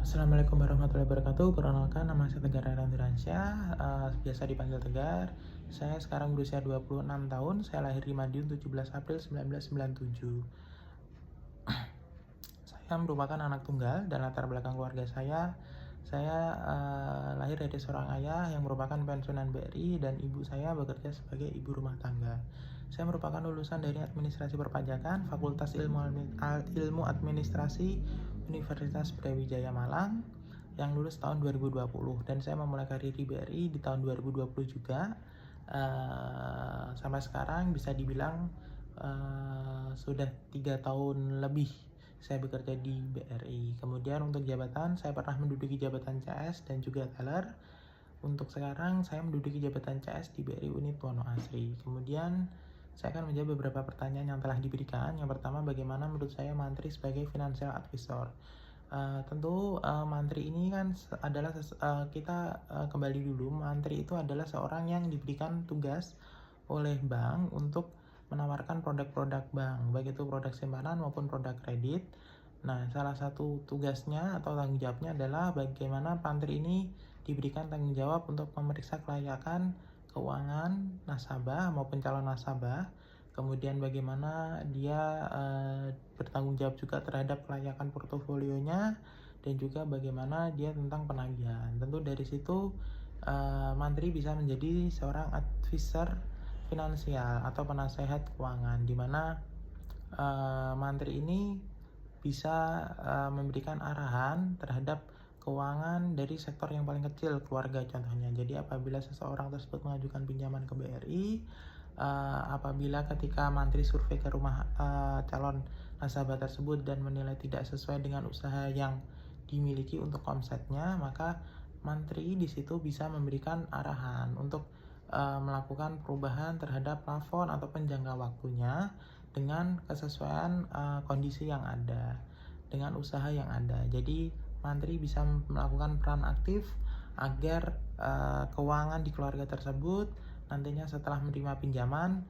Assalamualaikum warahmatullahi wabarakatuh. Perkenalkan, nama saya Tegar Randiransyah, biasa dipanggil Tegar. Saya sekarang berusia 26 tahun. Saya lahir di Madiun 17 April 1997. Saya merupakan anak tunggal dan latar belakang keluarga saya lahir dari seorang ayah yang merupakan pensiunan BRI dan ibu saya bekerja sebagai ibu rumah tangga. Saya merupakan lulusan dari Administrasi Perpajakan, Fakultas Ilmu Administrasi Universitas Brawijaya Malang yang lulus tahun 2020, dan saya memulai karir di BRI di tahun 2020 juga. Sampai sekarang bisa dibilang sudah 3 tahun lebih saya bekerja di BRI. Kemudian untuk jabatan, saya pernah menduduki jabatan CS dan juga teller. Untuk sekarang saya menduduki jabatan CS di BRI Unit Wono Asri. Kemudian saya akan menjawab beberapa pertanyaan yang telah diberikan. Yang pertama, bagaimana menurut saya mantri sebagai financial advisor? Tentu mantri ini kan adalah kita kembali dulu, mantri itu adalah seorang yang diberikan tugas oleh bank untuk menawarkan produk-produk bank, baik itu produk simpanan maupun produk kredit. Nah, salah satu tugasnya atau tanggung jawabnya adalah bagaimana mantri ini diberikan tanggung jawab untuk memeriksa kelayakan keuangan nasabah maupun calon nasabah. Kemudian bagaimana dia bertanggung jawab juga terhadap kelayakan portofolionya, dan juga bagaimana dia tentang penagihan. Tentu dari situ mantri bisa menjadi seorang advisor finansial atau penasehat keuangan, di mana mantri ini bisa memberikan arahan terhadap keuangan dari sektor yang paling kecil, keluarga contohnya. Jadi apabila seseorang tersebut mengajukan pinjaman ke BRI, apabila ketika mantri survei ke rumah calon nasabah tersebut dan menilai tidak sesuai dengan usaha yang dimiliki untuk omsetnya, maka mantri di situ bisa memberikan arahan untuk melakukan perubahan terhadap plafon ataupun jangka waktunya dengan kesesuaian kondisi yang ada, dengan usaha yang ada. Jadi mantri bisa melakukan peran aktif agar keuangan di keluarga tersebut nantinya setelah menerima pinjaman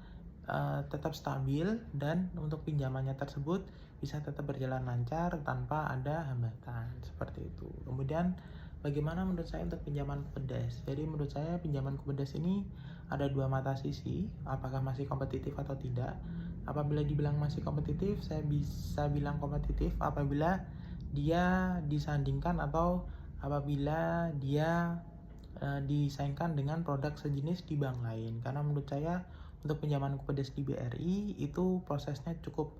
tetap stabil, dan untuk pinjamannya tersebut bisa tetap berjalan lancar tanpa ada hambatan seperti itu. Kemudian bagaimana menurut saya untuk pinjaman Kupedes? Jadi menurut saya pinjaman Kupedes ini ada dua mata sisi, apakah masih kompetitif atau tidak. Apabila dibilang masih kompetitif, saya bisa bilang kompetitif apabila dia disandingkan atau apabila dia disaingkan dengan produk sejenis di bank lain. Karena menurut saya untuk pinjaman Kupedes di BRI itu prosesnya cukup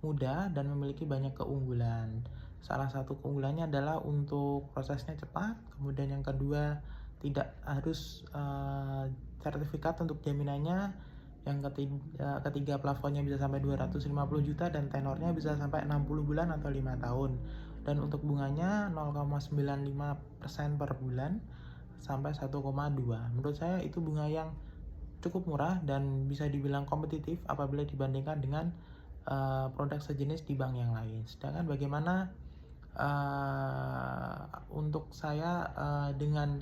mudah dan memiliki banyak keunggulan. Salah satu keunggulannya adalah untuk prosesnya cepat. Kemudian yang kedua, tidak harus sertifikat untuk jaminannya. Yang ketiga, plafonnya bisa sampai 250 juta dan tenornya bisa sampai 60 bulan atau 5 tahun. Dan untuk bunganya 0,95% per bulan sampai 1,2. Menurut saya itu bunga yang cukup murah dan bisa dibilang kompetitif apabila dibandingkan dengan produk sejenis di bank yang lain. Sedangkan bagaimana untuk saya dengan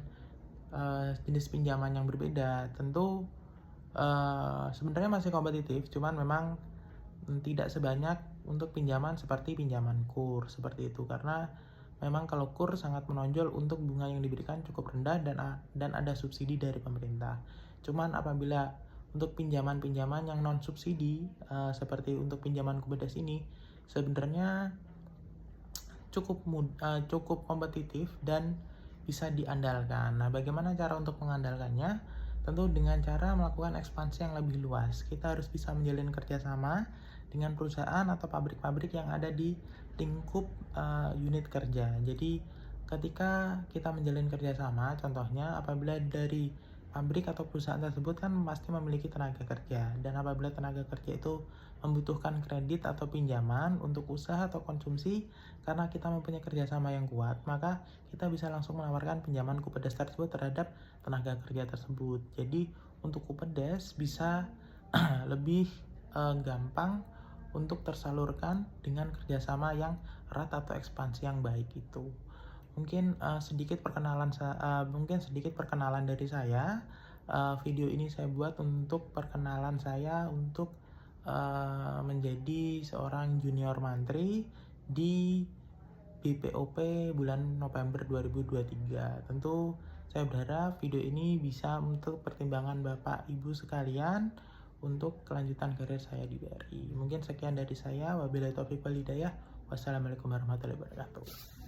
jenis pinjaman yang berbeda, tentu sebenarnya masih kompetitif, cuman memang tidak sebanyak untuk pinjaman seperti pinjaman KUR seperti itu, karena memang kalau KUR sangat menonjol untuk bunga yang diberikan cukup rendah dan ada subsidi dari pemerintah. Cuman apabila untuk pinjaman-pinjaman yang non subsidi seperti untuk pinjaman Kupedes ini sebenarnya cukup kompetitif dan bisa diandalkan. Nah, bagaimana cara untuk mengandalkannya? Tentu dengan cara melakukan ekspansi yang lebih luas. Kita harus bisa menjalin kerjasama dengan perusahaan atau pabrik-pabrik yang ada di lingkup unit kerja. Jadi ketika kita menjalin kerjasama, contohnya apabila dari pabrik atau perusahaan tersebut kan pasti memiliki tenaga kerja, dan apabila tenaga kerja itu membutuhkan kredit atau pinjaman untuk usaha atau konsumsi, karena kita mempunyai kerjasama yang kuat, maka kita bisa langsung menawarkan pinjaman Kupedes tersebut terhadap tenaga kerja tersebut. Jadi untuk Kupedes bisa lebih gampang untuk tersalurkan dengan kerjasama yang erat atau ekspansi yang baik itu. Mungkin sedikit perkenalan dari saya. Video ini saya buat untuk perkenalan saya untuk menjadi seorang junior mantri di BPOP bulan November 2023. Tentu saya berharap video ini bisa untuk pertimbangan Bapak Ibu sekalian untuk kelanjutan karir saya di BRI. Mungkin sekian dari saya. Wabillahi taufiq wal hidayah. Wassalamualaikum warahmatullahi wabarakatuh.